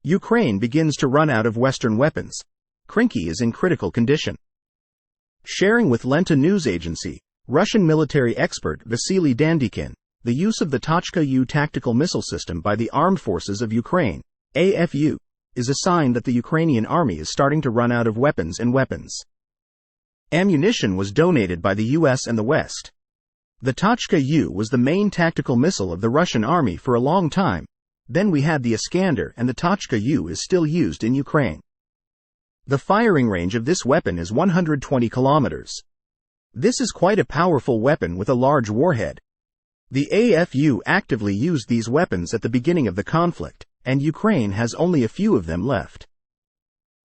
Ukraine begins to run out of Western weapons. Krynki is in critical condition. Sharing with Lenta news agency, Russian military expert Vasily Dandikin, the use of the Tochka-U tactical missile system by the Armed Forces of Ukraine, AFU, is a sign that the Ukrainian army is starting to run out of weapons and weapons. Ammunition was donated by the US and the West. The Tochka-U was the main tactical missile of the Russian army for a long time. Then we had the Iskander, and the Tochka-U is still used in Ukraine. The firing range of this weapon is 120 kilometers. This is quite a powerful weapon with a large warhead. The AFU actively used these weapons at the beginning of the conflict, and Ukraine has only a few of them left.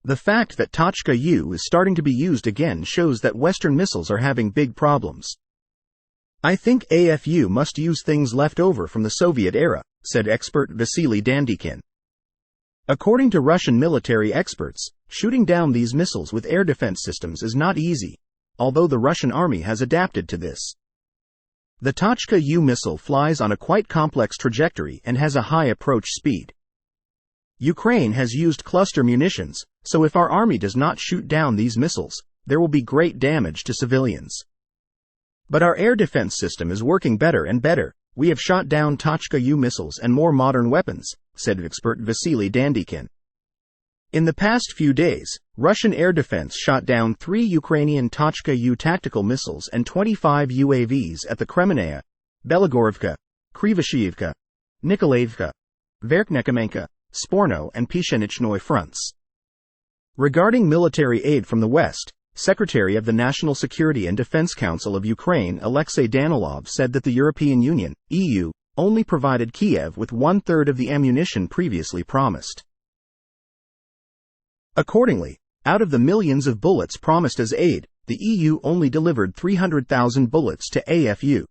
The fact that Tochka-U is starting to be used again shows that Western missiles are having big problems. I think AFU must use things left over from the Soviet era, said expert Vasily Dandikin. According to Russian military experts, shooting down these missiles with air defense systems is not easy, although the Russian army has adapted to this. The Tochka-U missile flies on a quite complex trajectory and has a high approach speed. Ukraine has used cluster munitions, so if our army does not shoot down these missiles, there will be great damage to civilians. But our air defense system is working better and better. We have shot down Tochka-U missiles and more modern weapons, said expert Vasily Dandikin. In the past few days, Russian air defense shot down 3 Ukrainian Tochka-U tactical missiles and 25 UAVs at the Kremenaya, Belogorovka, Krivoshiivka, Nikolaevka, Verkhnekamenka, Sporno and Pshenichnoye fronts. Regarding military aid from the West, Secretary of the National Security and Defense Council of Ukraine Alexei Danilov said that the European Union, EU, only provided Kiev with 1/3 of the ammunition previously promised. Accordingly, out of the millions of bullets promised as aid, the EU only delivered 300,000 bullets to AFU.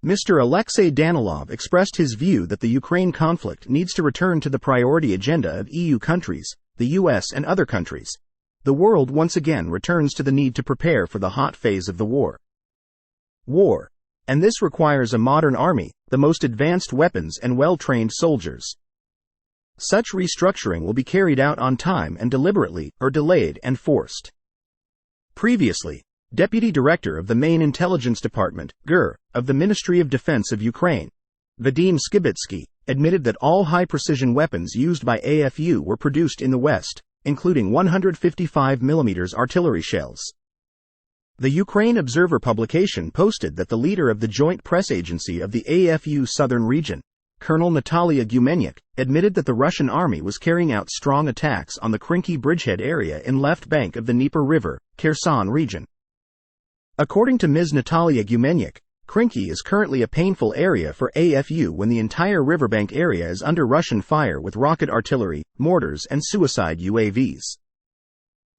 Mr. Alexei Danilov expressed his view that the Ukraine conflict needs to return to the priority agenda of EU countries, the US and other countries. The world once again returns to the need to prepare for the hot phase of the war. And this requires a modern army, the most advanced weapons and well-trained soldiers. Such restructuring will be carried out on time and deliberately, or delayed and forced. Previously, Deputy Director of the Main Intelligence Department, GUR, of the Ministry of Defense of Ukraine, Vadim Skibitsky, admitted that all high-precision weapons used by AFU were produced in the West, including 155mm artillery shells. The Ukraine Observer publication posted that the leader of the Joint Press Agency of the AFU Southern Region, Colonel Natalia Gumenyuk, admitted that the Russian army was carrying out strong attacks on the Krynki bridgehead area in left bank of the Dnieper River, Kherson region. According to Ms. Natalia Gumenyuk, Krynki is currently a painful area for AFU when the entire riverbank area is under Russian fire with rocket artillery, mortars and suicide UAVs.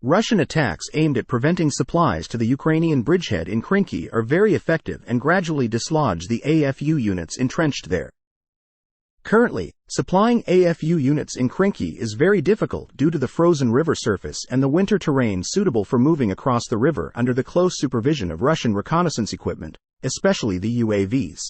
Russian attacks aimed at preventing supplies to the Ukrainian bridgehead in Krynki are very effective and gradually dislodge the AFU units entrenched there. Currently, supplying AFU units in Krynki is very difficult due to the frozen river surface and the winter terrain suitable for moving across the river under the close supervision of Russian reconnaissance equipment, especially the UAVs.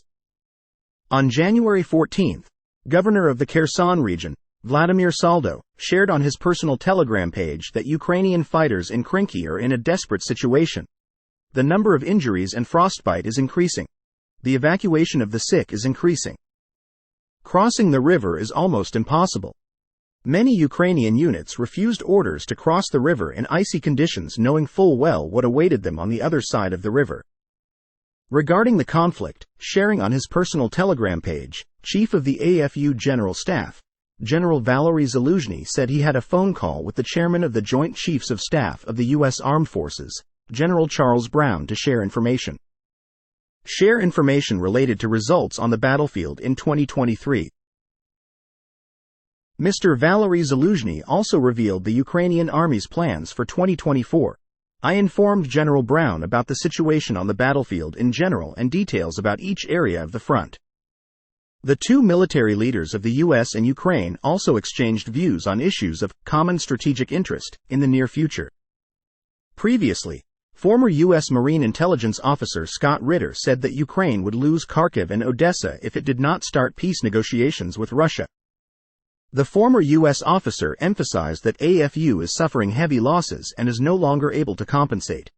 On January 14, Governor of the Kherson region, Vladimir Saldo, shared on his personal Telegram page that Ukrainian fighters in Krynki are in a desperate situation. The number of injuries and frostbite is increasing. The evacuation of the sick is increasing. Crossing the river is almost impossible. Many Ukrainian units refused orders to cross the river in icy conditions, knowing full well what awaited them on the other side of the river. Regarding the conflict, sharing on his personal Telegram page, Chief of the AFU General Staff, General Valery Zaluzhny, said he had a phone call with the Chairman of the Joint Chiefs of Staff of the U.S. Armed Forces, General Charles Brown, to share information. Share information related to results on the battlefield in 2023. Mr. Valery Zaluzhny also revealed the Ukrainian Army's plans for 2024. I informed General Brown about the situation on the battlefield in general and details about each area of the front. The two military leaders of the U.S. and Ukraine also exchanged views on issues of common strategic interest in the near future. Previously, former U.S. Marine Intelligence Officer Scott Ritter said that Ukraine would lose Kharkiv and Odessa if it did not start peace negotiations with Russia. The former U.S. officer emphasized that AFU is suffering heavy losses and is no longer able to compensate.